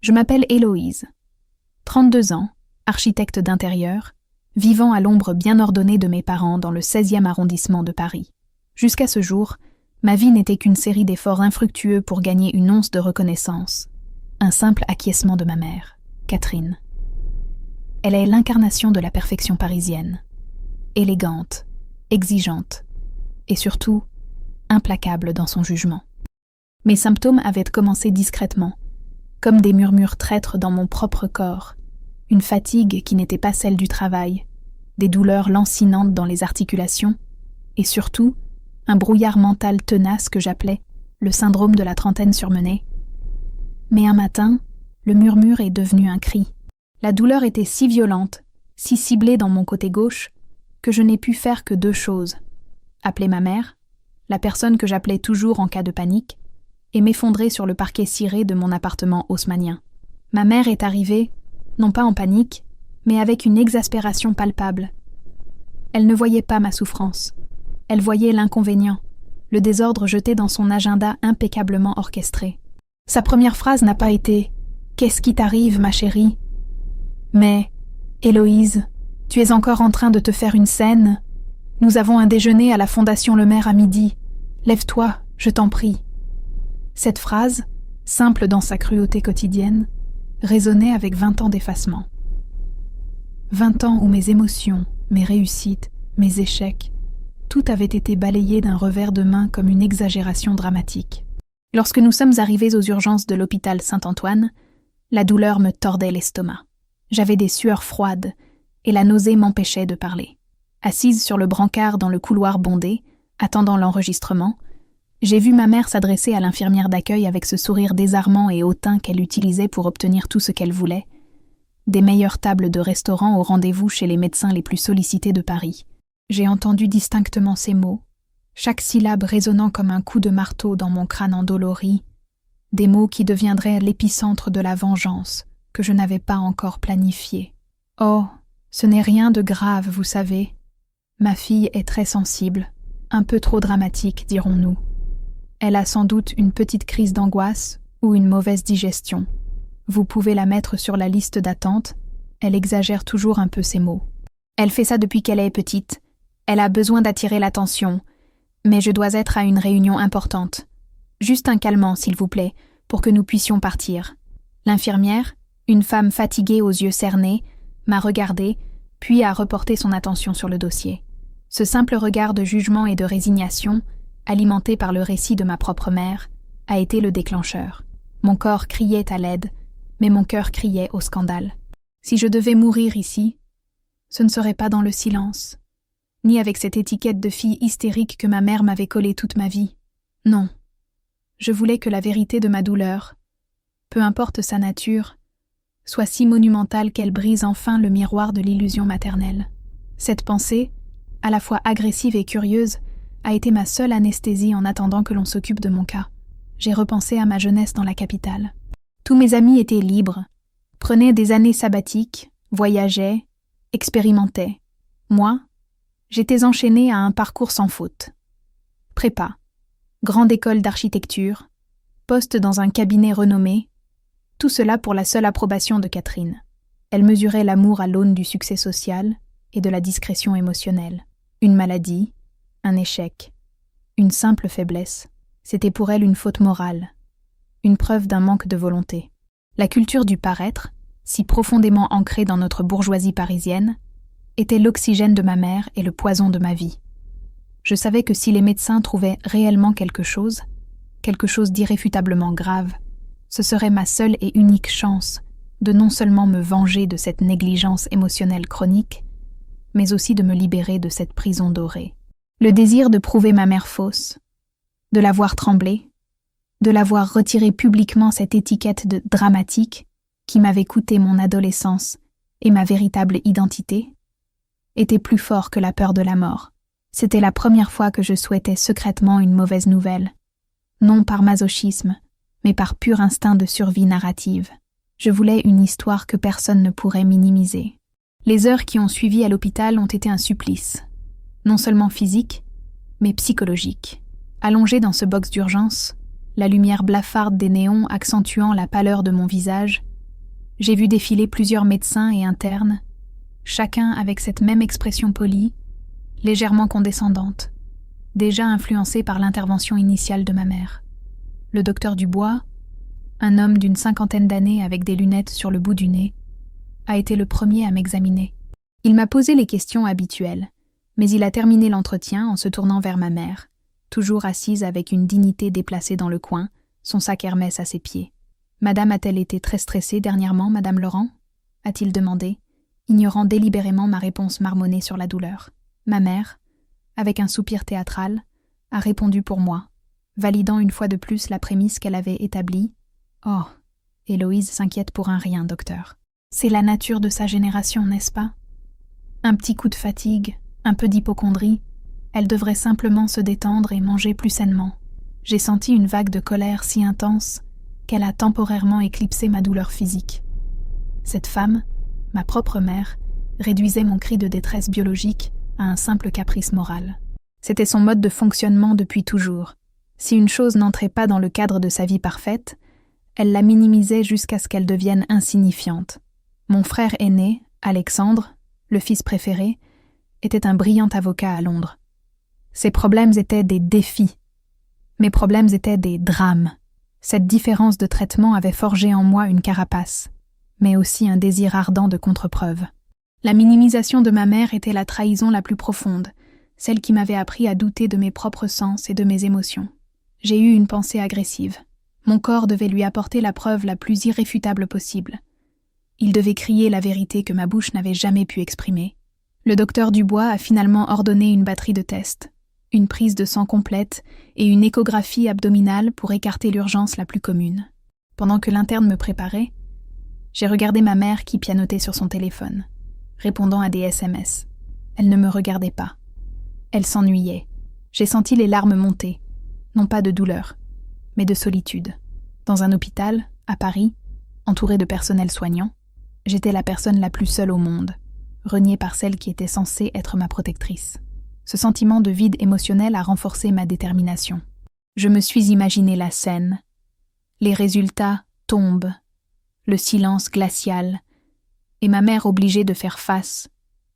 Je m'appelle Héloïse, 32 ans, architecte d'intérieur, vivant à l'ombre bien ordonnée de mes parents dans le 16e arrondissement de Paris. Jusqu'à ce jour, ma vie n'était qu'une série d'efforts infructueux pour gagner une once de reconnaissance, un simple acquiescement de ma mère, Catherine. Elle est l'incarnation de la perfection parisienne, élégante, exigeante, et surtout, implacable dans son jugement. Mes symptômes avaient commencé discrètement, comme des murmures traîtres dans mon propre corps, une fatigue qui n'était pas celle du travail, des douleurs lancinantes dans les articulations, et surtout, un brouillard mental tenace que j'appelais le syndrome de la trentaine surmenée. Mais un matin, le murmure est devenu un cri. La douleur était si violente, si ciblée dans mon côté gauche, que je n'ai pu faire que 2 choses. Appeler ma mère, la personne que j'appelais toujours en cas de panique, et m'effondrer sur le parquet ciré de mon appartement haussmannien. Ma mère est arrivée, non pas en panique, mais avec une exaspération palpable. Elle ne voyait pas ma souffrance. Elle voyait l'inconvénient, le désordre jeté dans son agenda impeccablement orchestré. Sa première phrase n'a pas été « Qu'est-ce qui t'arrive, ma chérie ?» mais « Héloïse, tu es encore en train de te faire une scène. Nous avons un déjeuner à la Fondation Le Maire à midi. Lève-toi, je t'en prie. » Cette phrase, simple dans sa cruauté quotidienne, résonnait avec 20 ans d'effacement. 20 ans où mes émotions, mes réussites, mes échecs, tout avait été balayé d'un revers de main comme une exagération dramatique. Lorsque nous sommes arrivés aux urgences de l'hôpital Saint-Antoine, la douleur me tordait l'estomac. J'avais des sueurs froides et la nausée m'empêchait de parler. Assise sur le brancard dans le couloir bondé, attendant l'enregistrement, j'ai vu ma mère s'adresser à l'infirmière d'accueil avec ce sourire désarmant et hautain qu'elle utilisait pour obtenir tout ce qu'elle voulait. Des meilleures tables de restaurant au rendez-vous chez les médecins les plus sollicités de Paris. J'ai entendu distinctement ces mots, chaque syllabe résonnant comme un coup de marteau dans mon crâne endolori, des mots qui deviendraient l'épicentre de la vengeance que je n'avais pas encore planifiée. Oh, ce n'est rien de grave, vous savez. Ma fille est très sensible, un peu trop dramatique, dirons-nous. Elle a sans doute une petite crise d'angoisse ou une mauvaise digestion. Vous pouvez la mettre sur la liste d'attente, elle exagère toujours un peu ses mots. Elle fait ça depuis qu'elle est petite. Elle a besoin d'attirer l'attention, mais je dois être à une réunion importante. Juste un calmant, s'il vous plaît, pour que nous puissions partir. L'infirmière, une femme fatiguée aux yeux cernés, m'a regardée, puis a reporté son attention sur le dossier. Ce simple regard de jugement et de résignation, alimenté par le récit de ma propre mère, a été le déclencheur. Mon corps criait à l'aide, mais mon cœur criait au scandale. Si je devais mourir ici, ce ne serait pas dans le silence, ni avec cette étiquette de fille hystérique que ma mère m'avait collée toute ma vie. Non. Je voulais que la vérité de ma douleur, peu importe sa nature, soit si monumentale qu'elle brise enfin le miroir de l'illusion maternelle. Cette pensée, à la fois agressive et curieuse, a été ma seule anesthésie en attendant que l'on s'occupe de mon cas. J'ai repensé à ma jeunesse dans la capitale. Tous mes amis étaient libres, prenaient des années sabbatiques, voyageaient, expérimentaient. Moi, j'étais enchaînée à un parcours sans faute. Prépa, grande école d'architecture, poste dans un cabinet renommé, tout cela pour la seule approbation de Catherine. Elle mesurait l'amour à l'aune du succès social et de la discrétion émotionnelle. Une maladie, un échec, une simple faiblesse, c'était pour elle une faute morale, une preuve d'un manque de volonté. La culture du paraître, si profondément ancrée dans notre bourgeoisie parisienne, était l'oxygène de ma mère et le poison de ma vie. Je savais que si les médecins trouvaient réellement quelque chose d'irréfutablement grave, ce serait ma seule et unique chance de non seulement me venger de cette négligence émotionnelle chronique, mais aussi de me libérer de cette prison dorée. Le désir de prouver ma mère fausse, de la voir trembler, de la voir retirer publiquement cette étiquette de dramatique qui m'avait coûté mon adolescence et ma véritable identité, était plus fort que la peur de la mort. C'était la première fois que je souhaitais secrètement une mauvaise nouvelle, non par masochisme, mais par pur instinct de survie narrative. Je voulais une histoire que personne ne pourrait minimiser. Les heures qui ont suivi à l'hôpital ont été un supplice, non seulement physique, mais psychologique. Allongée dans ce box d'urgence, la lumière blafarde des néons accentuant la pâleur de mon visage, J'ai vu défiler plusieurs médecins et internes, chacun avec cette même expression polie, légèrement condescendante, déjà influencée par l'intervention initiale de ma mère. Le docteur Dubois, un homme d'une 50aine d'années avec des lunettes sur le bout du nez, a été le premier à m'examiner. Il m'a posé les questions habituelles, mais il a terminé l'entretien en se tournant vers ma mère, toujours assise avec une dignité déplacée dans le coin, son sac Hermès à ses pieds. « Madame a-t-elle été très stressée dernièrement, Madame Laurent ?» a-t-il demandé, ignorant délibérément ma réponse marmonnée sur la douleur. Ma mère, avec un soupir théâtral, a répondu pour moi, validant une fois de plus la prémisse qu'elle avait établie. « Oh, Héloïse s'inquiète pour un rien, docteur. C'est la nature de sa génération, n'est-ce pas? Un petit coup de fatigue, un peu d'hypocondrie, elle devrait simplement se détendre et manger plus sainement. » J'ai senti une vague de colère si intense qu'elle a temporairement éclipsé ma douleur physique. Cette femme, ma propre mère, réduisait mon cri de détresse biologique à un simple caprice moral. C'était son mode de fonctionnement depuis toujours. Si une chose n'entrait pas dans le cadre de sa vie parfaite, elle la minimisait jusqu'à ce qu'elle devienne insignifiante. Mon frère aîné, Alexandre, le fils préféré, était un brillant avocat à Londres. Ses problèmes étaient des défis. Mes problèmes étaient des drames. Cette différence de traitement avait forgé en moi une carapace, mais aussi un désir ardent de contre-preuve. La minimisation de ma mère était la trahison la plus profonde, celle qui m'avait appris à douter de mes propres sens et de mes émotions. J'ai eu une pensée agressive. Mon corps devait lui apporter la preuve la plus irréfutable possible. Il devait crier la vérité que ma bouche n'avait jamais pu exprimer. Le docteur Dubois a finalement ordonné une batterie de tests, une prise de sang complète et une échographie abdominale pour écarter l'urgence la plus commune. Pendant que l'interne me préparait, j'ai regardé ma mère qui pianotait sur son téléphone, répondant à des SMS. Elle ne me regardait pas. Elle s'ennuyait. J'ai senti les larmes monter, non pas de douleur, mais de solitude. Dans un hôpital, à Paris, entourée de personnel soignant, j'étais la personne la plus seule au monde, reniée par celle qui était censée être ma protectrice. Ce sentiment de vide émotionnel a renforcé ma détermination. Je me suis imaginé la scène. Les résultats tombent, le silence glacial, et ma mère obligée de faire face,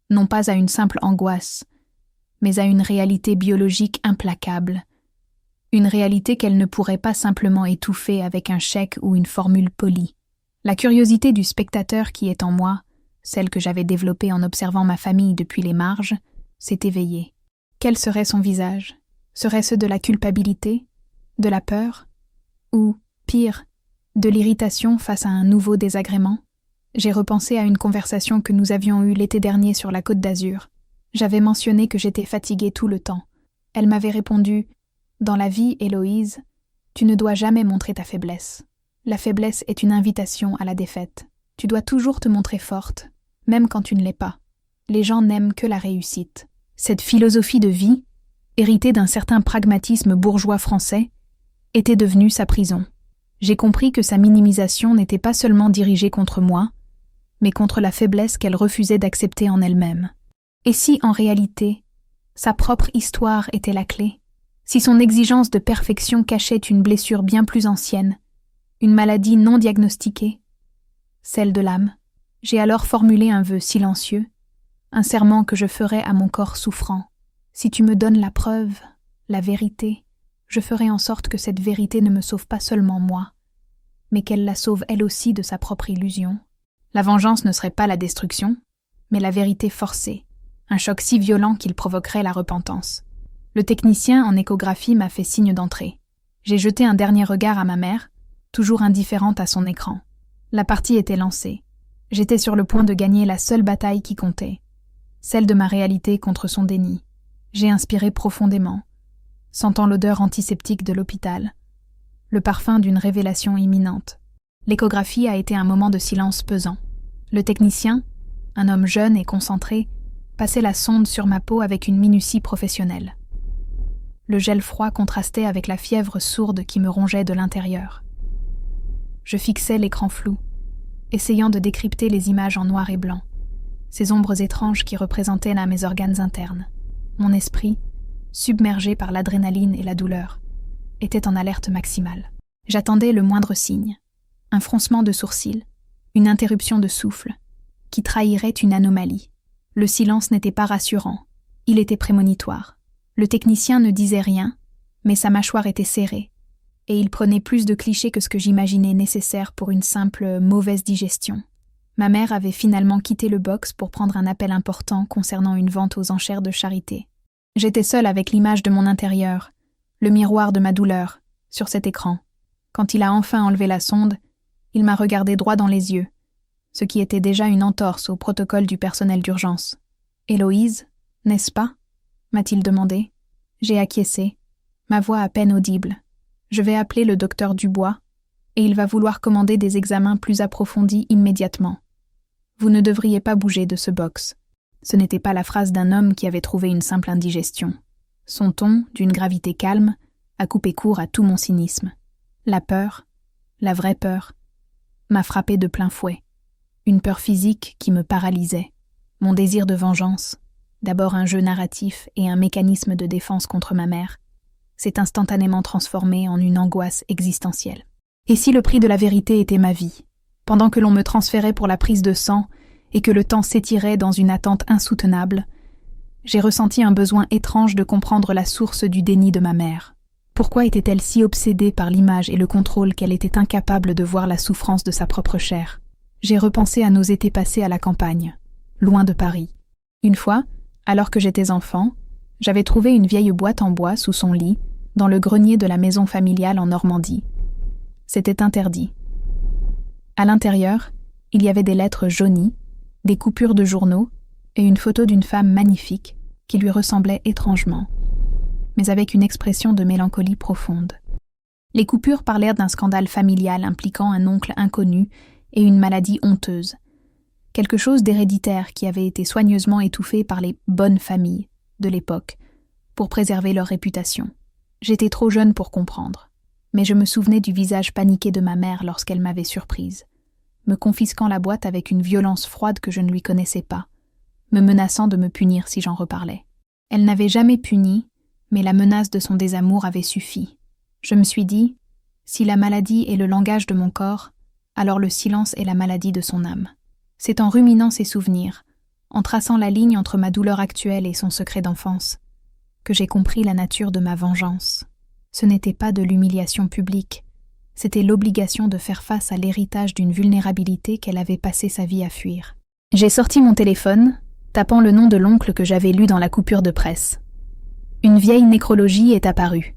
non pas à une simple angoisse, mais à une réalité biologique implacable, une réalité qu'elle ne pourrait pas simplement étouffer avec un chèque ou une formule polie. La curiosité du spectateur qui est en moi, celle que j'avais développée en observant ma famille depuis les marges, s'est éveillée. Quel serait son visage? Serait-ce de la culpabilité, de la peur, ou, pire, de l'irritation face à un nouveau désagrément? J'ai repensé à une conversation que nous avions eue l'été dernier sur la Côte d'Azur. J'avais mentionné que j'étais fatiguée tout le temps. Elle m'avait répondu « Dans la vie, Héloïse, tu ne dois jamais montrer ta faiblesse. La faiblesse est une invitation à la défaite. Tu dois toujours te montrer forte, même quand tu ne l'es pas. Les gens n'aiment que la réussite. » Cette philosophie de vie, héritée d'un certain pragmatisme bourgeois français, était devenue sa prison. J'ai compris que sa minimisation n'était pas seulement dirigée contre moi, mais contre la faiblesse qu'elle refusait d'accepter en elle-même. Et si, en réalité, sa propre histoire était la clé? Si son exigence de perfection cachait une blessure bien plus ancienne, une maladie non diagnostiquée, celle de l'âme? J'ai alors formulé un vœu silencieux, un serment que je ferai à mon corps souffrant. Si tu me donnes la preuve, la vérité, je ferai en sorte que cette vérité ne me sauve pas seulement moi, mais qu'elle la sauve elle aussi de sa propre illusion. La vengeance ne serait pas la destruction, mais la vérité forcée, un choc si violent qu'il provoquerait la repentance. Le technicien en échographie m'a fait signe d'entrer. J'ai jeté un dernier regard à ma mère, toujours indifférente à son écran. La partie était lancée. J'étais sur le point de gagner la seule bataille qui comptait, celle de ma réalité contre son déni. J'ai inspiré profondément, sentant l'odeur antiseptique de l'hôpital, le parfum d'une révélation imminente. L'échographie a été un moment de silence pesant. Le technicien, un homme jeune et concentré, passait la sonde sur ma peau avec une minutie professionnelle. Le gel froid contrastait avec la fièvre sourde qui me rongeait de l'intérieur. Je fixais l'écran flou, essayant de décrypter les images en noir et blanc, ces ombres étranges qui représentaient là mes organes internes. Mon esprit, submergé par l'adrénaline et la douleur, était en alerte maximale. J'attendais le moindre signe, un froncement de sourcils, une interruption de souffle, qui trahirait une anomalie. Le silence n'était pas rassurant, il était prémonitoire. Le technicien ne disait rien, mais sa mâchoire était serrée, et il prenait plus de clichés que ce que j'imaginais nécessaire pour une simple mauvaise digestion. Ma mère avait finalement quitté le box pour prendre un appel important concernant une vente aux enchères de charité. J'étais seule avec l'image de mon intérieur, le miroir de ma douleur, sur cet écran. Quand il a enfin enlevé la sonde, il m'a regardé droit dans les yeux, ce qui était déjà une entorse au protocole du personnel d'urgence. « Héloïse, n'est-ce pas ?» m'a-t-il demandé. J'ai acquiescé, ma voix à peine audible. Je vais appeler le docteur Dubois, et il va vouloir commander des examens plus approfondis immédiatement. Vous ne devriez pas bouger de ce box. Ce n'était pas la phrase d'un homme qui avait trouvé une simple indigestion. Son ton, d'une gravité calme, a coupé court à tout mon cynisme. La peur, la vraie peur, m'a frappé de plein fouet. Une peur physique qui me paralysait. Mon désir de vengeance, d'abord un jeu narratif et un mécanisme de défense contre ma mère, s'est instantanément transformé en une angoisse existentielle. Et si le prix de la vérité était ma vie, pendant que l'on me transférait pour la prise de sang et que le temps s'étirait dans une attente insoutenable, j'ai ressenti un besoin étrange de comprendre la source du déni de ma mère. Pourquoi était-elle si obsédée par l'image et le contrôle qu'elle était incapable de voir la souffrance de sa propre chair? J'ai repensé à nos étés passés à la campagne, loin de Paris. Une fois, alors que j'étais enfant, j'avais trouvé une vieille boîte en bois sous son lit, dans le grenier de la maison familiale en Normandie. C'était interdit. À l'intérieur, il y avait des lettres jaunies, des coupures de journaux et une photo d'une femme magnifique qui lui ressemblait étrangement, mais avec une expression de mélancolie profonde. Les coupures parlèrent d'un scandale familial impliquant un oncle inconnu et une maladie honteuse, quelque chose d'héréditaire qui avait été soigneusement étouffé par les « bonnes familles » de l'époque pour préserver leur réputation. J'étais trop jeune pour comprendre, mais je me souvenais du visage paniqué de ma mère lorsqu'elle m'avait surprise, me confisquant la boîte avec une violence froide que je ne lui connaissais pas, me menaçant de me punir si j'en reparlais. Elle n'avait jamais puni, mais la menace de son désamour avait suffi. Je me suis dit, si la maladie est le langage de mon corps, alors le silence est la maladie de son âme. C'est en ruminant ses souvenirs, en traçant la ligne entre ma douleur actuelle et son secret d'enfance, que j'ai compris la nature de ma vengeance. Ce n'était pas de l'humiliation publique, c'était l'obligation de faire face à l'héritage d'une vulnérabilité qu'elle avait passé sa vie à fuir. J'ai sorti mon téléphone, tapant le nom de l'oncle que j'avais lu dans la coupure de presse. Une vieille nécrologie est apparue.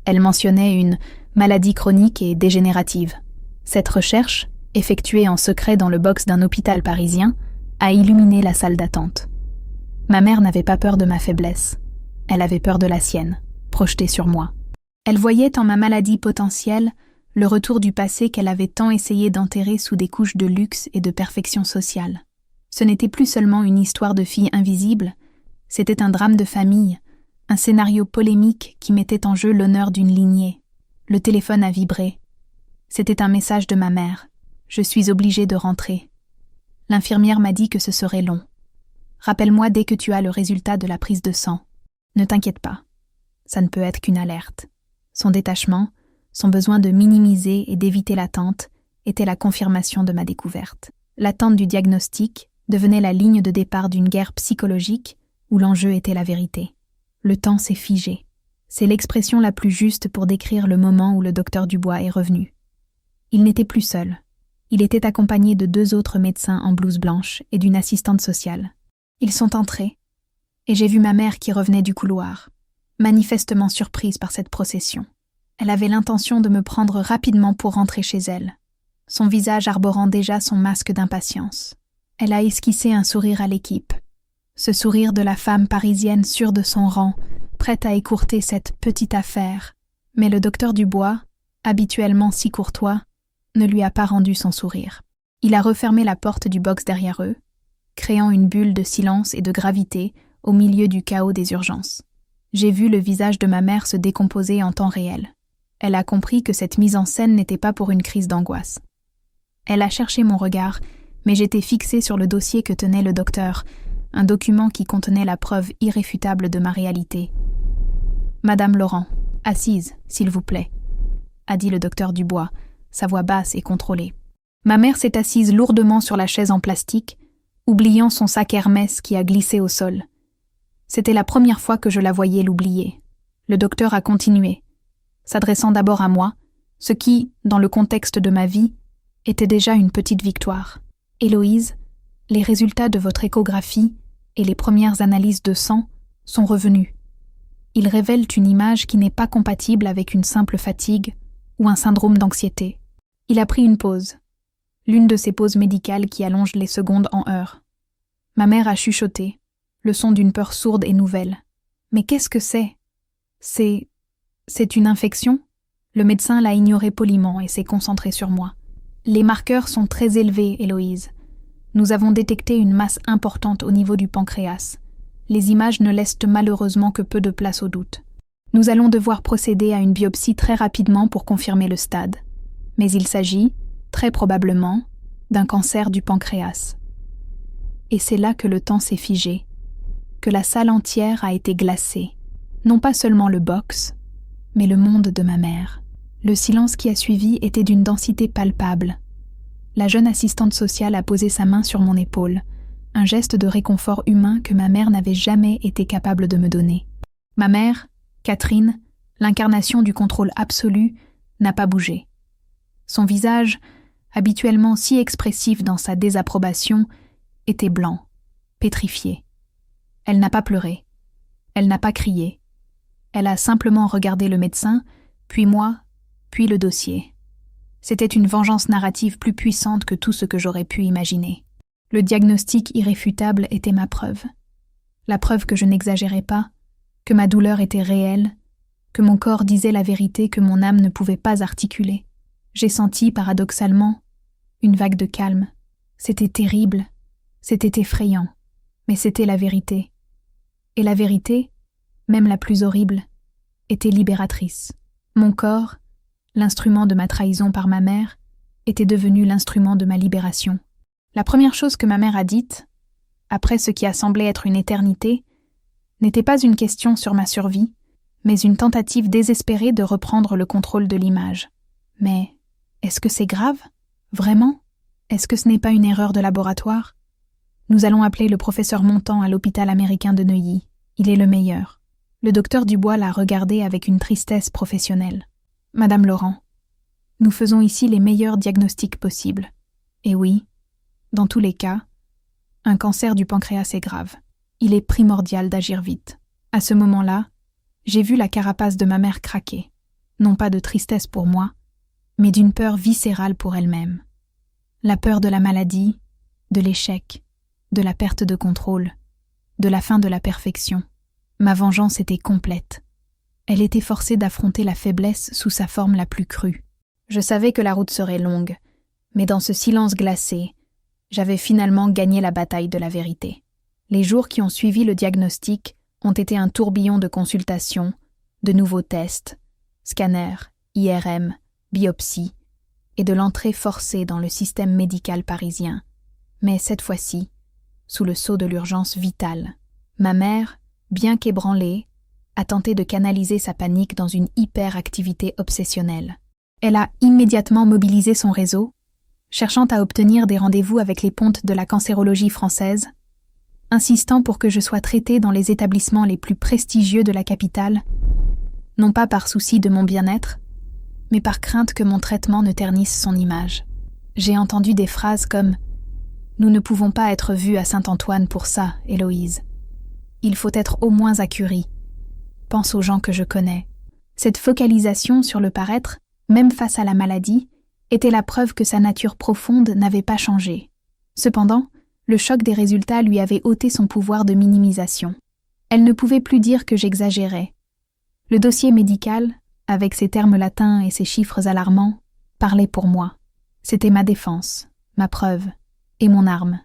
Elle mentionnait une maladie chronique et dégénérative. Cette recherche, effectuée en secret dans le box d'un hôpital parisien, a illuminé la salle d'attente. Ma mère n'avait pas peur de ma faiblesse. Elle avait peur de la sienne, projetée sur moi. Elle voyait en ma maladie potentielle le retour du passé qu'elle avait tant essayé d'enterrer sous des couches de luxe et de perfection sociale. Ce n'était plus seulement une histoire de fille invisible, c'était un drame de famille, un scénario polémique qui mettait en jeu l'honneur d'une lignée. Le téléphone a vibré. C'était un message de ma mère. Je suis obligée de rentrer. L'infirmière m'a dit que ce serait long. Rappelle-moi dès que tu as le résultat de la prise de sang. Ne t'inquiète pas. Ça ne peut être qu'une alerte. Son détachement, son besoin de minimiser et d'éviter l'attente, était la confirmation de ma découverte. L'attente du diagnostic devenait la ligne de départ d'une guerre psychologique où l'enjeu était la vérité. Le temps s'est figé. C'est l'expression la plus juste pour décrire le moment où le docteur Dubois est revenu. Il n'était plus seul. Il était accompagné de 2 autres médecins en blouse blanche et d'une assistante sociale. Ils sont entrés, et j'ai vu ma mère qui revenait du couloir, manifestement surprise par cette procession. Elle avait l'intention de me prendre rapidement pour rentrer chez elle, son visage arborant déjà son masque d'impatience. Elle a esquissé un sourire à l'équipe, ce sourire de la femme parisienne sûre de son rang, prête à écourter cette petite affaire. Mais le docteur Dubois, habituellement si courtois, ne lui a pas rendu son sourire. Il a refermé la porte du box derrière eux, créant une bulle de silence et de gravité au milieu du chaos des urgences. J'ai vu le visage de ma mère se décomposer en temps réel. Elle a compris que cette mise en scène n'était pas pour une crise d'angoisse. Elle a cherché mon regard, mais j'étais fixée sur le dossier que tenait le docteur, un document qui contenait la preuve irréfutable de ma réalité. « Madame Laurent, assise, s'il vous plaît », a dit le docteur Dubois, sa voix basse et contrôlée. Ma mère s'est assise lourdement sur la chaise en plastique, oubliant son sac Hermès qui a glissé au sol. C'était la première fois que je la voyais l'oublier. Le docteur a continué, s'adressant d'abord à moi, ce qui, dans le contexte de ma vie, était déjà une petite victoire. « Héloïse, les résultats de votre échographie et les premières analyses de sang sont revenus. Ils révèlent une image qui n'est pas compatible avec une simple fatigue ou un syndrome d'anxiété. » Il a pris une pause, l'une de ces pauses médicales qui allongent les secondes en heures. Ma mère a chuchoté, le son d'une peur sourde et nouvelle. « Mais qu'est-ce que c'est ? C'est une infection ?» Le médecin l'a ignoré poliment et s'est concentré sur moi. « Les marqueurs sont très élevés, Héloïse. Nous avons détecté une masse importante au niveau du pancréas. Les images ne laissent malheureusement que peu de place au doute. Nous allons devoir procéder à une biopsie très rapidement pour confirmer le stade. Mais il s'agit, très probablement, d'un cancer du pancréas. » Et c'est là que le temps s'est figé, que la salle entière a été glacée. Non pas seulement le box, mais le monde de ma mère. Le silence qui a suivi était d'une densité palpable. La jeune assistante sociale a posé sa main sur mon épaule, un geste de réconfort humain que ma mère n'avait jamais été capable de me donner. Ma mère, Catherine, l'incarnation du contrôle absolu, n'a pas bougé. Son visage, habituellement si expressif dans sa désapprobation, était blanc, pétrifié. Elle n'a pas pleuré. Elle n'a pas crié. Elle a simplement regardé le médecin, puis moi, puis le dossier. C'était une vengeance narrative plus puissante que tout ce que j'aurais pu imaginer. Le diagnostic irréfutable était ma preuve. La preuve que je n'exagérais pas, que ma douleur était réelle, que mon corps disait la vérité que mon âme ne pouvait pas articuler. J'ai senti, paradoxalement, une vague de calme. C'était terrible, c'était effrayant, mais c'était la vérité. Et la vérité, même la plus horrible, était libératrice. Mon corps, l'instrument de ma trahison par ma mère, était devenu l'instrument de ma libération. La première chose que ma mère a dite, après ce qui a semblé être une éternité, n'était pas une question sur ma survie, mais une tentative désespérée de reprendre le contrôle de l'image. Mais est-ce que c'est grave ? Vraiment ? Est-ce que ce n'est pas une erreur de laboratoire ? Nous allons appeler le professeur Montan à l'hôpital américain de Neuilly. Il est le meilleur. Le docteur Dubois l'a regardé avec une tristesse professionnelle. « Madame Laurent, nous faisons ici les meilleurs diagnostics possibles. Et oui, dans tous les cas, un cancer du pancréas est grave. Il est primordial d'agir vite. » À ce moment-là, j'ai vu la carapace de ma mère craquer. Non pas de tristesse pour moi, mais d'une peur viscérale pour elle-même. La peur de la maladie, de l'échec, de la perte de contrôle, de la fin de la perfection. Ma vengeance était complète. Elle était forcée d'affronter la faiblesse sous sa forme la plus crue. Je savais que la route serait longue, mais dans ce silence glacé, j'avais finalement gagné la bataille de la vérité. Les jours qui ont suivi le diagnostic ont été un tourbillon de consultations, de nouveaux tests, scanners, IRM, biopsies, et de l'entrée forcée dans le système médical parisien. Mais cette fois-ci, sous le sceau de l'urgence vitale. Ma mère, bien qu'ébranlée, a tenté de canaliser sa panique dans une hyperactivité obsessionnelle. Elle a immédiatement mobilisé son réseau, cherchant à obtenir des rendez-vous avec les pontes de la cancérologie française, insistant pour que je sois traitée dans les établissements les plus prestigieux de la capitale, non pas par souci de mon bien-être, mais par crainte que mon traitement ne ternisse son image. J'ai entendu des phrases comme « Nous ne pouvons pas être vus à Saint-Antoine pour ça, Héloïse. Il faut être au moins à Curie. Pense aux gens que je connais. » Cette focalisation sur le paraître, même face à la maladie, était la preuve que sa nature profonde n'avait pas changé. Cependant, le choc des résultats lui avait ôté son pouvoir de minimisation. Elle ne pouvait plus dire que j'exagérais. Le dossier médical, avec ses termes latins et ses chiffres alarmants, parlait pour moi. C'était ma défense, ma preuve, et mon arme.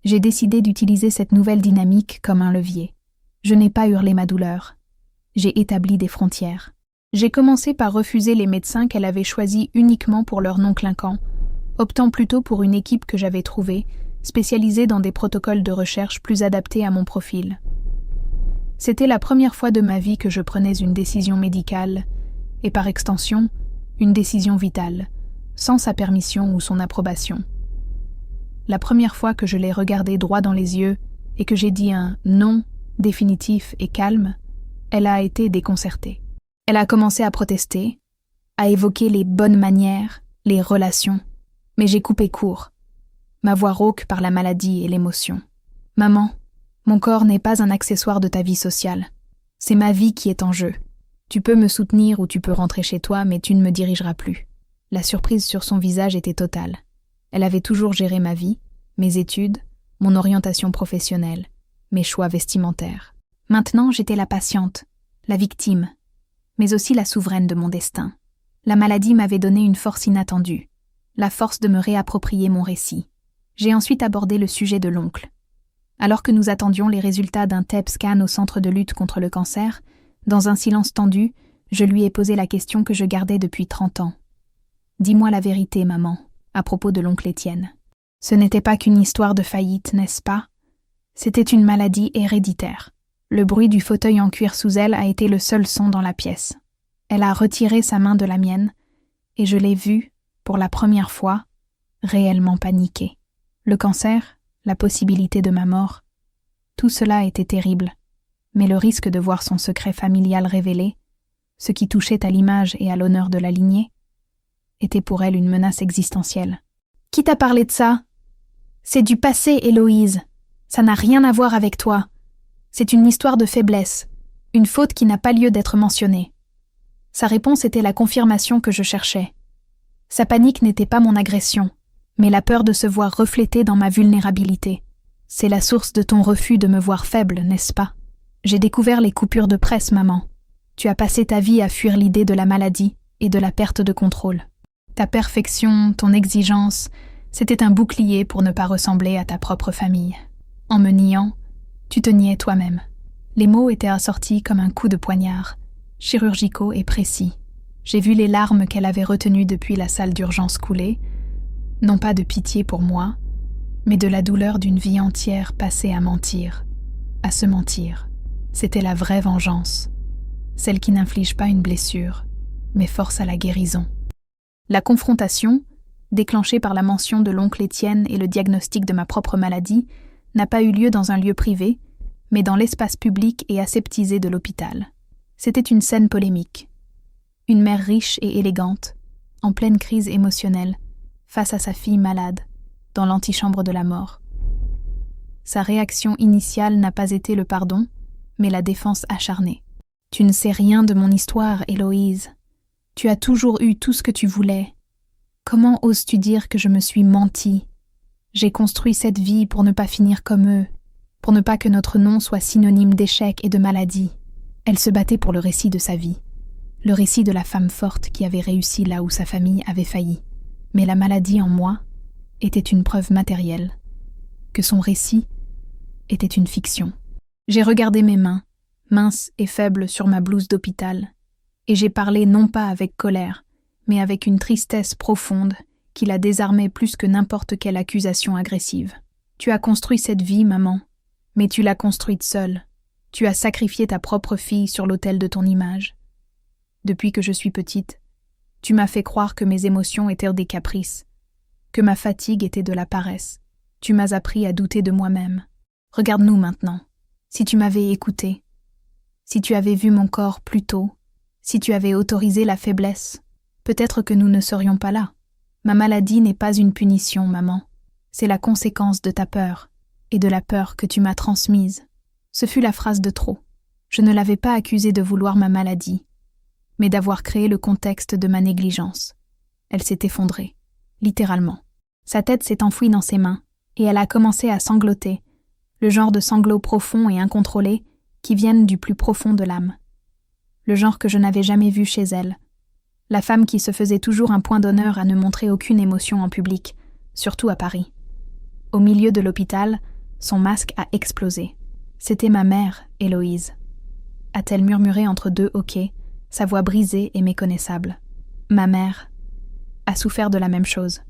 J'ai décidé d'utiliser cette nouvelle dynamique comme un levier. Je n'ai pas hurlé ma douleur. J'ai établi des frontières. J'ai commencé par refuser les médecins qu'elle avait choisis uniquement pour leur nom clinquant, optant plutôt pour une équipe que j'avais trouvée, spécialisée dans des protocoles de recherche plus adaptés à mon profil. C'était la première fois de ma vie que je prenais une décision médicale, et par extension, une décision vitale, sans sa permission ou son approbation. La première fois que je l'ai regardée droit dans les yeux et que j'ai dit un non définitif et calme, elle a été déconcertée. Elle a commencé à protester, à évoquer les bonnes manières, les relations, mais j'ai coupé court, ma voix rauque par la maladie et l'émotion. « Maman, mon corps n'est pas un accessoire de ta vie sociale. C'est ma vie qui est en jeu. Tu peux me soutenir ou tu peux rentrer chez toi, mais tu ne me dirigeras plus. » La surprise sur son visage était totale. Elle avait toujours géré ma vie, mes études, mon orientation professionnelle, mes choix vestimentaires. Maintenant, j'étais la patiente, la victime, mais aussi la souveraine de mon destin. La maladie m'avait donné une force inattendue, la force de me réapproprier mon récit. J'ai ensuite abordé le sujet de l'oncle. Alors que nous attendions les résultats d'un TEP scan au centre de lutte contre le cancer, dans un silence tendu, je lui ai posé la question que je gardais depuis 30 ans. « Dis-moi la vérité, maman, à propos de l'oncle Étienne. Ce n'était pas qu'une histoire de faillite, n'est-ce pas? C'était une maladie héréditaire. » Le bruit du fauteuil en cuir sous elle a été le seul son dans la pièce. Elle a retiré sa main de la mienne, et je l'ai vue, pour la première fois, réellement paniquer. Le cancer, la possibilité de ma mort, tout cela était terrible, mais le risque de voir son secret familial révélé, ce qui touchait à l'image et à l'honneur de la lignée, était pour elle une menace existentielle. « Qui t'a parlé de ça? C'est du passé, Héloïse. Ça n'a rien à voir avec toi. C'est une histoire de faiblesse, une faute qui n'a pas lieu d'être mentionnée. » Sa réponse était la confirmation que je cherchais. Sa panique n'était pas mon agression, mais la peur de se voir reflétée dans ma vulnérabilité. « C'est la source de ton refus de me voir faible, n'est-ce pas? J'ai découvert les coupures de presse, maman. Tu as passé ta vie à fuir l'idée de la maladie et de la perte de contrôle. Ta perfection, ton exigence, c'était un bouclier pour ne pas ressembler à ta propre famille. En me niant, tu te niais toi-même. » Les mots étaient assortis comme un coup de poignard, chirurgicaux et précis. J'ai vu les larmes qu'elle avait retenues depuis la salle d'urgence couler, non pas de pitié pour moi, mais de la douleur d'une vie entière passée à mentir, à se mentir. C'était la vraie vengeance, celle qui n'inflige pas une blessure, mais force à la guérison. La confrontation, déclenchée par la mention de l'oncle Étienne et le diagnostic de ma propre maladie, n'a pas eu lieu dans un lieu privé, mais dans l'espace public et aseptisé de l'hôpital. C'était une scène polémique. Une mère riche et élégante, en pleine crise émotionnelle, face à sa fille malade, dans l'antichambre de la mort. Sa réaction initiale n'a pas été le pardon, mais la défense acharnée. « Tu ne sais rien de mon histoire, Héloïse. Tu as toujours eu tout ce que tu voulais. Comment oses-tu dire que je me suis menti? J'ai construit cette vie pour ne pas finir comme eux, pour ne pas que notre nom soit synonyme d'échec et de maladie. » Elle se battait pour le récit de sa vie, le récit de la femme forte qui avait réussi là où sa famille avait failli. Mais la maladie en moi était une preuve matérielle, que son récit était une fiction. J'ai regardé mes mains, minces et faibles sur ma blouse d'hôpital, et j'ai parlé non pas avec colère, mais avec une tristesse profonde qui la désarmait plus que n'importe quelle accusation agressive. « Tu as construit cette vie, maman, mais tu l'as construite seule. Tu as sacrifié ta propre fille sur l'autel de ton image. Depuis que je suis petite, tu m'as fait croire que mes émotions étaient des caprices, que ma fatigue était de la paresse. Tu m'as appris à douter de moi-même. Regarde-nous maintenant. Si tu m'avais écouté, si tu avais vu mon corps plus tôt, si tu avais autorisé la faiblesse, peut-être que nous ne serions pas là. Ma maladie n'est pas une punition, maman. C'est la conséquence de ta peur, et de la peur que tu m'as transmise. » Ce fut la phrase de trop. Je ne l'avais pas accusée de vouloir ma maladie, mais d'avoir créé le contexte de ma négligence. Elle s'est effondrée, littéralement. Sa tête s'est enfouie dans ses mains, et elle a commencé à sangloter, le genre de sanglots profonds et incontrôlés qui viennent du plus profond de l'âme. Le genre que je n'avais jamais vu chez elle. La femme qui se faisait toujours un point d'honneur à ne montrer aucune émotion en public, surtout à Paris. Au milieu de l'hôpital, son masque a explosé. C'était ma mère, Héloïse. A-t-elle murmuré entre deux hoquets, sa voix brisée et méconnaissable. Ma mère a souffert de la même chose.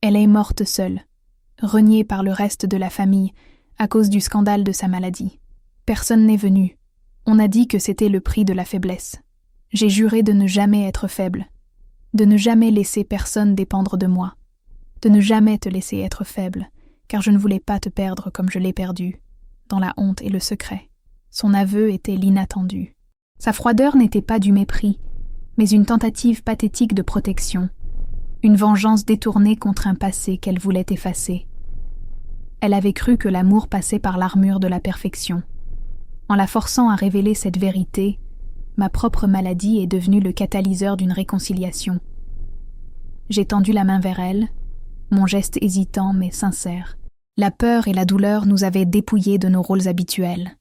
Elle est morte seule, reniée par le reste de la famille à cause du scandale de sa maladie. Personne n'est venu. On a dit que c'était le prix de la faiblesse. J'ai juré de ne jamais être faible, de ne jamais laisser personne dépendre de moi, de ne jamais te laisser être faible, car je ne voulais pas te perdre comme je l'ai perdu, dans la honte et le secret. Son aveu était l'inattendu. Sa froideur n'était pas du mépris, mais une tentative pathétique de protection, une vengeance détournée contre un passé qu'elle voulait effacer. Elle avait cru que l'amour passait par l'armure de la perfection. En la forçant à révéler cette vérité, ma propre maladie est devenue le catalyseur d'une réconciliation. J'ai tendu la main vers elle, mon geste hésitant mais sincère. La peur et la douleur nous avaient dépouillés de nos rôles habituels.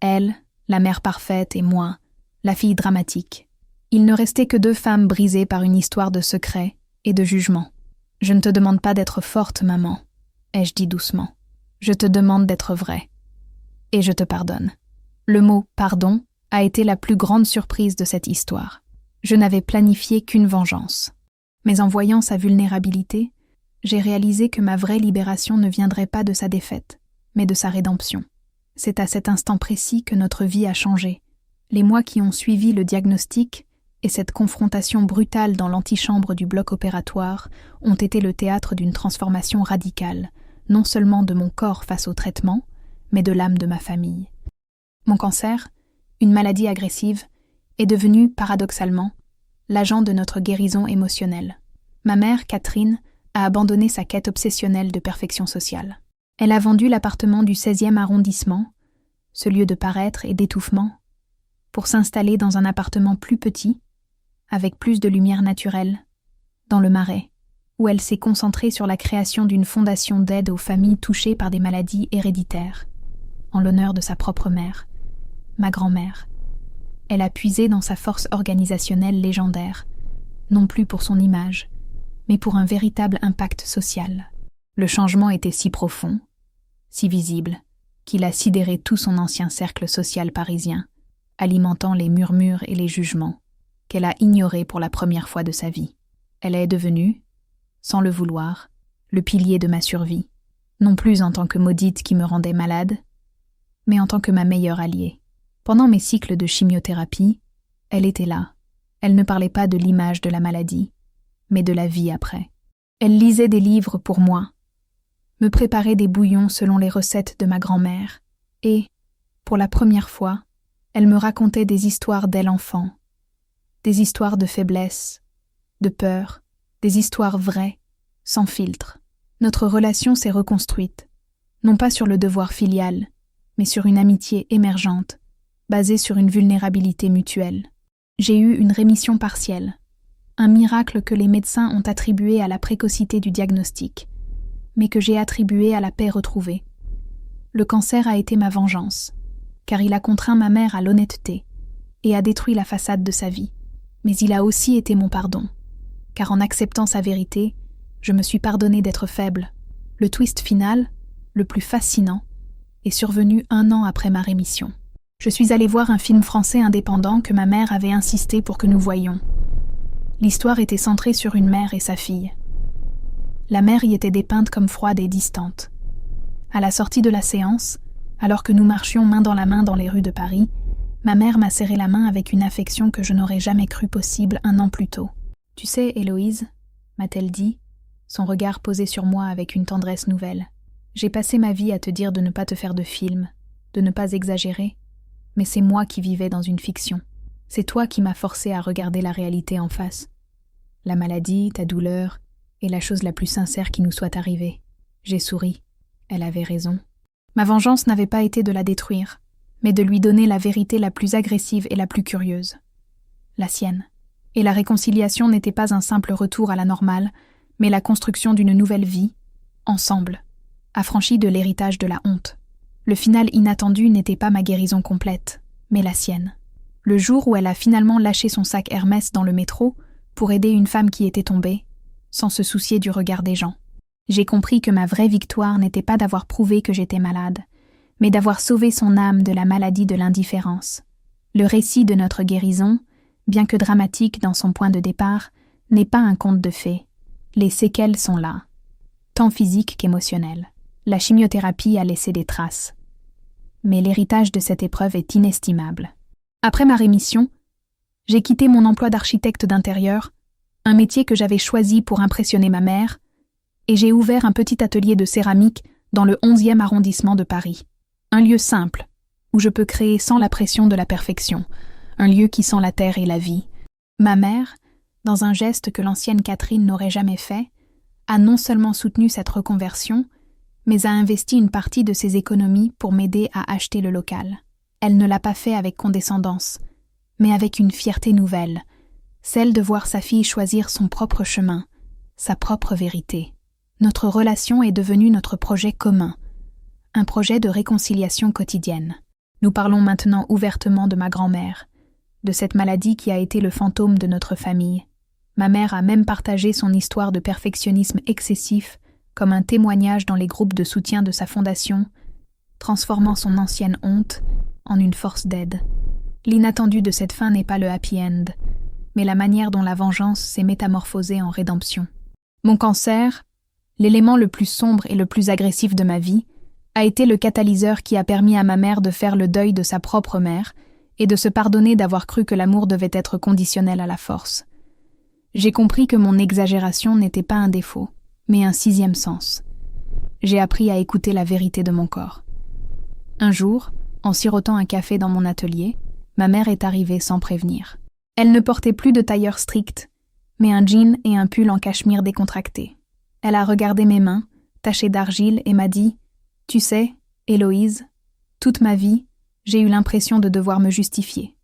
Elle, la mère parfaite, et moi, la fille dramatique. Il ne restait que deux femmes brisées par une histoire de secret et de jugement. « Je ne te demande pas d'être forte, maman, » ai-je dit doucement. « Je te demande d'être vraie. Et je te pardonne. » Le mot « pardon » a été la plus grande surprise de cette histoire. Je n'avais planifié qu'une vengeance. Mais en voyant sa vulnérabilité, j'ai réalisé que ma vraie libération ne viendrait pas de sa défaite, mais de sa rédemption. C'est à cet instant précis que notre vie a changé. Les mois qui ont suivi le diagnostic et cette confrontation brutale dans l'antichambre du bloc opératoire ont été le théâtre d'une transformation radicale, non seulement de mon corps face au traitement, mais de l'âme de ma famille. Mon cancer, une maladie agressive, est devenu, paradoxalement, l'agent de notre guérison émotionnelle. Ma mère, Catherine, a abandonné sa quête obsessionnelle de perfection sociale. Elle a vendu l'appartement du 16e arrondissement, ce lieu de paraître et d'étouffement, pour s'installer dans un appartement plus petit, avec plus de lumière naturelle, dans le Marais, où elle s'est concentrée sur la création d'une fondation d'aide aux familles touchées par des maladies héréditaires, en l'honneur de sa propre mère, ma grand-mère. Elle a puisé dans sa force organisationnelle légendaire, non plus pour son image, mais pour un véritable impact social. Le changement était si profond, si visible, qu'il a sidéré tout son ancien cercle social parisien, alimentant les murmures et les jugements qu'elle a ignorés pour la première fois de sa vie. Elle est devenue, sans le vouloir, le pilier de ma survie, non plus en tant que maudite qui me rendait malade, mais en tant que ma meilleure alliée. Pendant mes cycles de chimiothérapie, elle était là. Elle ne parlait pas de l'image de la maladie, mais de la vie après. Elle lisait des livres pour moi, me préparait des bouillons selon les recettes de ma grand-mère, et, pour la première fois, elle me racontait des histoires d'elle enfant, des histoires de faiblesse, de peur, des histoires vraies, sans filtre. Notre relation s'est reconstruite, non pas sur le devoir filial, mais sur une amitié émergente, basée sur une vulnérabilité mutuelle. J'ai eu une rémission partielle, un miracle que les médecins ont attribué à la précocité du diagnostic, mais que j'ai attribué à la paix retrouvée. Le cancer a été ma vengeance, car il a contraint ma mère à l'honnêteté et a détruit la façade de sa vie. Mais il a aussi été mon pardon, car en acceptant sa vérité, je me suis pardonné d'être faible. Le twist final, le plus fascinant, est survenu 1 an après ma rémission. Je suis allée voir un film français indépendant que ma mère avait insisté pour que nous voyions. L'histoire était centrée sur une mère et sa fille. La mère y était dépeinte comme froide et distante. À la sortie de la séance, alors que nous marchions main dans la main dans les rues de Paris, ma mère m'a serré la main avec une affection que je n'aurais jamais cru possible 1 an plus tôt. « Tu sais, Héloïse, » m'a-t-elle dit, son regard posé sur moi avec une tendresse nouvelle. « J'ai passé ma vie à te dire de ne pas te faire de film, de ne pas exagérer, mais c'est moi qui vivais dans une fiction. C'est toi qui m'as forcé à regarder la réalité en face. La maladie, ta douleur, est la chose la plus sincère qui nous soit arrivée. » J'ai souri. Elle avait raison. Ma vengeance n'avait pas été de la détruire, mais de lui donner la vérité la plus agressive et la plus curieuse. La sienne. Et la réconciliation n'était pas un simple retour à la normale, mais la construction d'une nouvelle vie, ensemble, affranchie de l'héritage de la honte. Le final inattendu n'était pas ma guérison complète, mais la sienne. Le jour où elle a finalement lâché son sac Hermès dans le métro pour aider une femme qui était tombée, sans se soucier du regard des gens. J'ai compris que ma vraie victoire n'était pas d'avoir prouvé que j'étais malade, mais d'avoir sauvé son âme de la maladie de l'indifférence. Le récit de notre guérison, bien que dramatique dans son point de départ, n'est pas un conte de fées. Les séquelles sont là, tant physiques qu'émotionnelles. La chimiothérapie a laissé des traces. Mais l'héritage de cette épreuve est inestimable. Après ma rémission, j'ai quitté mon emploi d'architecte d'intérieur un métier que j'avais choisi pour impressionner ma mère, et j'ai ouvert un petit atelier de céramique dans le 11e arrondissement de Paris. Un lieu simple, où je peux créer sans la pression de la perfection, un lieu qui sent la terre et la vie. Ma mère, dans un geste que l'ancienne Catherine n'aurait jamais fait, a non seulement soutenu cette reconversion, mais a investi une partie de ses économies pour m'aider à acheter le local. Elle ne l'a pas fait avec condescendance, mais avec une fierté nouvelle, celle de voir sa fille choisir son propre chemin, sa propre vérité. Notre relation est devenue notre projet commun, un projet de réconciliation quotidienne. Nous parlons maintenant ouvertement de ma grand-mère, de cette maladie qui a été le fantôme de notre famille. Ma mère a même partagé son histoire de perfectionnisme excessif comme un témoignage dans les groupes de soutien de sa fondation, transformant son ancienne honte en une force d'aide. L'inattendu de cette fin n'est pas le happy end, mais la manière dont la vengeance s'est métamorphosée en rédemption. Mon cancer, l'élément le plus sombre et le plus agressif de ma vie, a été le catalyseur qui a permis à ma mère de faire le deuil de sa propre mère et de se pardonner d'avoir cru que l'amour devait être conditionnel à la force. J'ai compris que mon exagération n'était pas un défaut, mais un 6e sens. J'ai appris à écouter la vérité de mon corps. Un jour, en sirotant un café dans mon atelier, ma mère est arrivée sans prévenir. Elle ne portait plus de tailleur strict, mais un jean et un pull en cachemire décontracté. Elle a regardé mes mains, tachées d'argile, et m'a dit « Tu sais, Héloïse, toute ma vie, j'ai eu l'impression de devoir me justifier,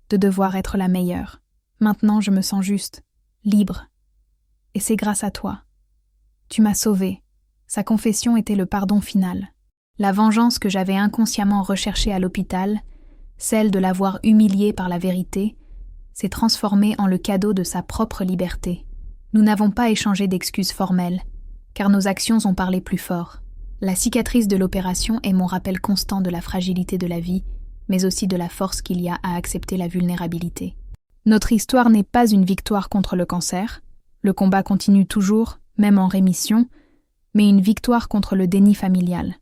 de devoir être la meilleure. Maintenant, je me sens juste, libre. Et c'est grâce à toi. Tu m'as sauvée. » Sa confession était le pardon final. La vengeance que j'avais inconsciemment recherchée à l'hôpital, celle de l'avoir humiliée par la vérité, s'est transformée en le cadeau de sa propre liberté. Nous n'avons pas échangé d'excuses formelles, car nos actions ont parlé plus fort. La cicatrice de l'opération est mon rappel constant de la fragilité de la vie, mais aussi de la force qu'il y a à accepter la vulnérabilité. Notre histoire n'est pas une victoire contre le cancer, le combat continue toujours, même en rémission, mais une victoire contre le déni familial.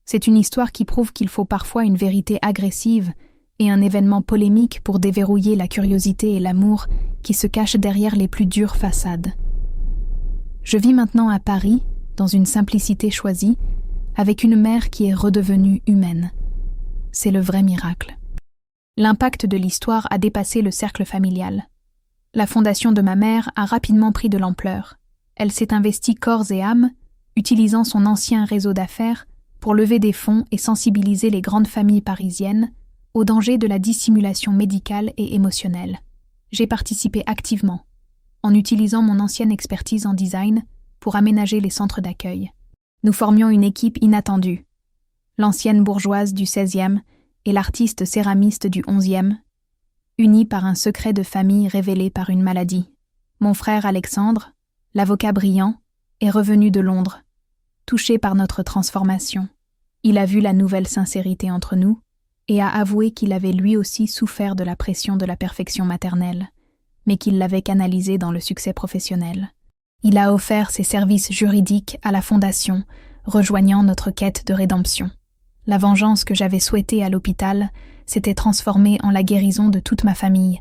C'est une histoire qui prouve qu'il faut parfois une vérité agressive et un événement polémique pour déverrouiller la curiosité et l'amour qui se cachent derrière les plus dures façades. Je vis maintenant à Paris, dans une simplicité choisie, avec une mère qui est redevenue humaine. C'est le vrai miracle. L'impact de l'histoire a dépassé le cercle familial. La fondation de ma mère a rapidement pris de l'ampleur. Elle s'est investie corps et âme, utilisant son ancien réseau d'affaires pour lever des fonds et sensibiliser les grandes familles parisiennes au danger de la dissimulation médicale et émotionnelle. J'ai participé activement, en utilisant mon ancienne expertise en design pour aménager les centres d'accueil. Nous formions une équipe inattendue. L'ancienne bourgeoise du 16e et l'artiste céramiste du 11e, unis par un secret de famille révélé par une maladie. Mon frère Alexandre, l'avocat brillant, est revenu de Londres, touché par notre transformation. Il a vu la nouvelle sincérité entre nous et a avoué qu'il avait lui aussi souffert de la pression de la perfection maternelle, mais qu'il l'avait canalisée dans le succès professionnel. Il a offert ses services juridiques à la Fondation, rejoignant notre quête de rédemption. La vengeance que j'avais souhaitée à l'hôpital s'était transformée en la guérison de toute ma famille,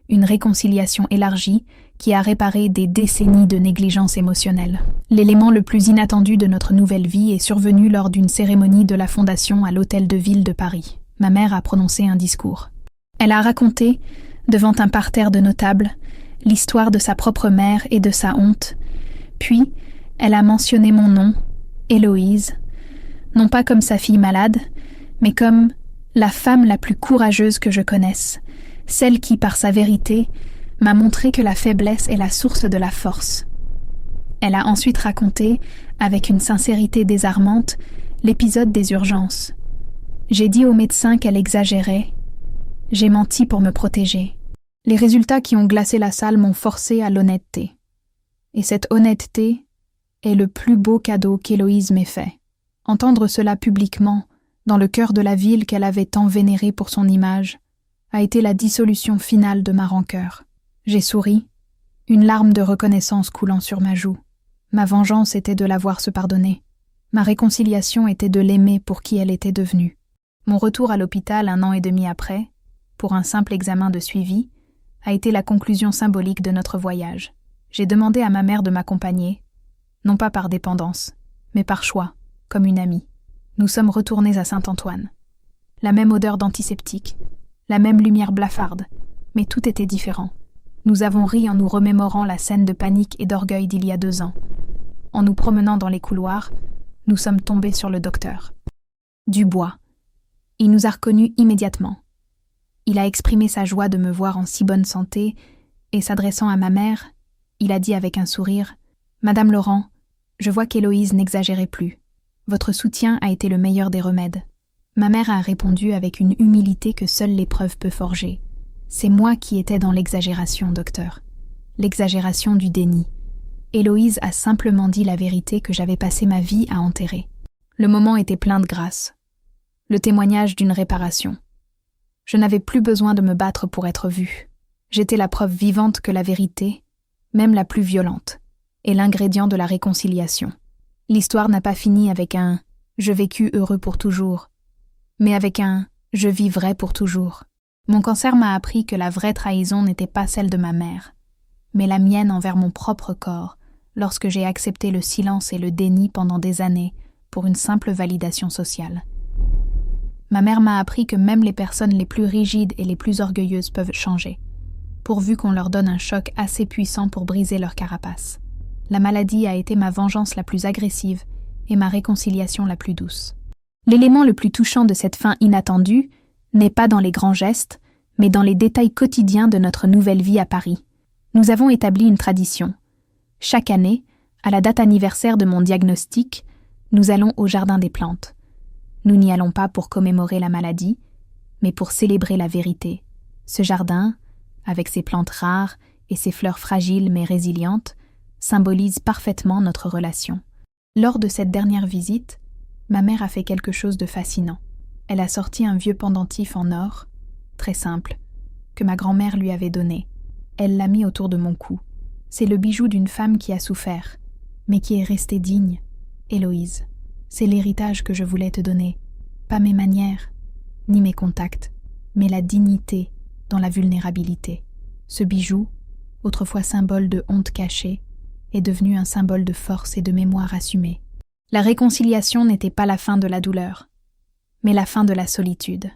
une réconciliation élargie qui a réparé des décennies de négligence émotionnelle. L'élément le plus inattendu de notre nouvelle vie est survenu lors d'une cérémonie de la Fondation à l'Hôtel de Ville de Paris. Ma mère a prononcé un discours. Elle a raconté, devant un parterre de notables, l'histoire de sa propre mère et de sa honte, puis elle a mentionné mon nom, Héloïse, non pas comme sa fille malade, mais comme la femme la plus courageuse que je connaisse, celle qui, par sa vérité, m'a montré que la faiblesse est la source de la force. Elle a ensuite raconté, avec une sincérité désarmante, l'épisode des urgences. J'ai dit au médecin qu'elle exagérait. J'ai menti pour me protéger. Les résultats qui ont glacé la salle m'ont forcé à l'honnêteté. Et cette honnêteté est le plus beau cadeau qu'Héloïse m'ait fait. Entendre cela publiquement, dans le cœur de la ville qu'elle avait tant vénérée pour son image, a été la dissolution finale de ma rancœur. J'ai souri, une larme de reconnaissance coulant sur ma joue. Ma vengeance était de la voir se pardonner. Ma réconciliation était de l'aimer pour qui elle était devenue. Mon retour à l'hôpital 1 an et demi après, pour un simple examen de suivi, a été la conclusion symbolique de notre voyage. J'ai demandé à ma mère de m'accompagner, non pas par dépendance, mais par choix, comme une amie. Nous sommes retournés à Saint-Antoine. La même odeur d'antiseptique, la même lumière blafarde, mais tout était différent. Nous avons ri en nous remémorant la scène de panique et d'orgueil d'il y a 2 ans. En nous promenant dans les couloirs, nous sommes tombés sur le docteur. Dubois. Il nous a reconnus immédiatement. Il a exprimé sa joie de me voir en si bonne santé et s'adressant à ma mère, il a dit avec un sourire « Madame Laurent, je vois qu'Héloïse n'exagérait plus. Votre soutien a été le meilleur des remèdes. » Ma mère a répondu avec une humilité que seule l'épreuve peut forger. « C'est moi qui étais dans l'exagération, docteur. L'exagération du déni. Héloïse a simplement dit la vérité que j'avais passé ma vie à enterrer. » Le moment était plein de grâce. Le témoignage d'une réparation. Je n'avais plus besoin de me battre pour être vue. J'étais la preuve vivante que la vérité, même la plus violente, est l'ingrédient de la réconciliation. L'histoire n'a pas fini avec un « je vécus heureux pour toujours », mais avec un « je vivrai pour toujours ». Mon cancer m'a appris que la vraie trahison n'était pas celle de ma mère, mais la mienne envers mon propre corps, lorsque j'ai accepté le silence et le déni pendant des années pour une simple validation sociale. Ma mère m'a appris que même les personnes les plus rigides et les plus orgueilleuses peuvent changer, pourvu qu'on leur donne un choc assez puissant pour briser leur carapace. La maladie a été ma vengeance la plus agressive et ma réconciliation la plus douce. L'élément le plus touchant de cette fin inattendue n'est pas dans les grands gestes, mais dans les détails quotidiens de notre nouvelle vie à Paris. Nous avons établi une tradition. Chaque année, à la date anniversaire de mon diagnostic, nous allons au Jardin des Plantes. Nous n'y allons pas pour commémorer la maladie, mais pour célébrer la vérité. Ce jardin, avec ses plantes rares et ses fleurs fragiles mais résilientes, symbolise parfaitement notre relation. Lors de cette dernière visite, ma mère a fait quelque chose de fascinant. Elle a sorti un vieux pendentif en or, très simple, que ma grand-mère lui avait donné. Elle l'a mis autour de mon cou. C'est le bijou d'une femme qui a souffert, mais qui est restée digne. Héloïse, c'est l'héritage que je voulais te donner. Pas mes manières, ni mes contacts, mais la dignité dans la vulnérabilité. Ce bijou, autrefois symbole de honte cachée, est devenu un symbole de force et de mémoire assumée. La réconciliation n'était pas la fin de la douleur, mais la fin de la solitude.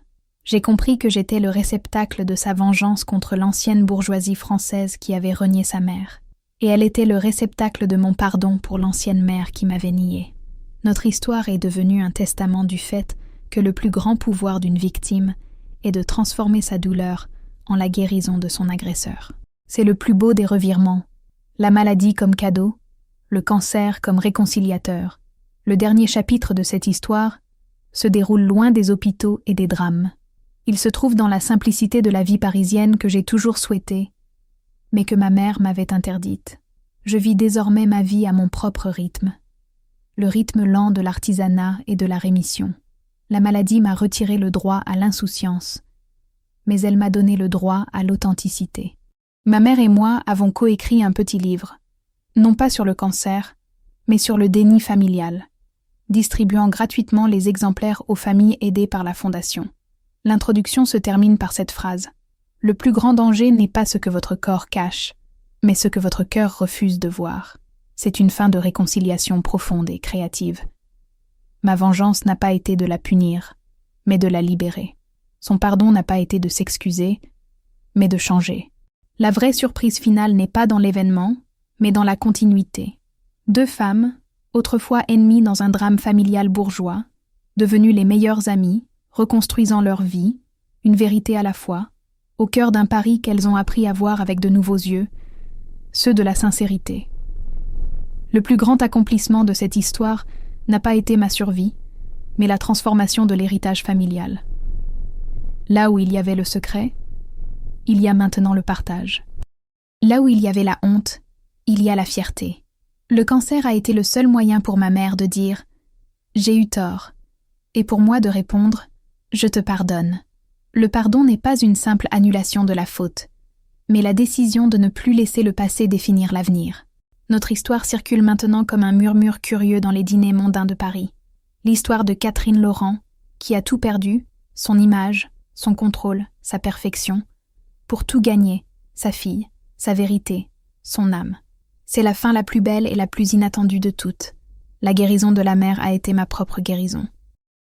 J'ai compris que j'étais le réceptacle de sa vengeance contre l'ancienne bourgeoisie française qui avait renié sa mère, et elle était le réceptacle de mon pardon pour l'ancienne mère qui m'avait nié. Notre histoire est devenue un testament du fait que le plus grand pouvoir d'une victime est de transformer sa douleur en la guérison de son agresseur. C'est le plus beau des revirements, la maladie comme cadeau, le cancer comme réconciliateur. Le dernier chapitre de cette histoire se déroule loin des hôpitaux et des drames. Il se trouve dans la simplicité de la vie parisienne que j'ai toujours souhaitée, mais que ma mère m'avait interdite. Je vis désormais ma vie à mon propre rythme, le rythme lent de l'artisanat et de la rémission. La maladie m'a retiré le droit à l'insouciance, mais elle m'a donné le droit à l'authenticité. Ma mère et moi avons coécrit un petit livre, non pas sur le cancer, mais sur le déni familial, distribuant gratuitement les exemplaires aux familles aidées par la Fondation. L'introduction se termine par cette phrase. « Le plus grand danger n'est pas ce que votre corps cache, mais ce que votre cœur refuse de voir. » C'est une fin de réconciliation profonde et créative. Ma vengeance n'a pas été de la punir, mais de la libérer. Son pardon n'a pas été de s'excuser, mais de changer. La vraie surprise finale n'est pas dans l'événement, mais dans la continuité. 2 femmes, autrefois ennemies dans un drame familial bourgeois, devenues les meilleures amies, reconstruisant leur vie, une vérité à la fois, au cœur d'un Paris qu'elles ont appris à voir avec de nouveaux yeux, ceux de la sincérité. Le plus grand accomplissement de cette histoire n'a pas été ma survie, mais la transformation de l'héritage familial. Là où il y avait le secret, il y a maintenant le partage. Là où il y avait la honte, il y a la fierté. Le cancer a été le seul moyen pour ma mère de dire « J'ai eu tort » et pour moi de répondre « Je te pardonne ». Le pardon n'est pas une simple annulation de la faute, mais la décision de ne plus laisser le passé définir l'avenir. Notre histoire circule maintenant comme un murmure curieux dans les dîners mondains de Paris. L'histoire de Catherine Laurent, qui a tout perdu, son image, son contrôle, sa perfection, pour tout gagner, sa fille, sa vérité, son âme. C'est la fin la plus belle et la plus inattendue de toutes. La guérison de la mère a été ma propre guérison.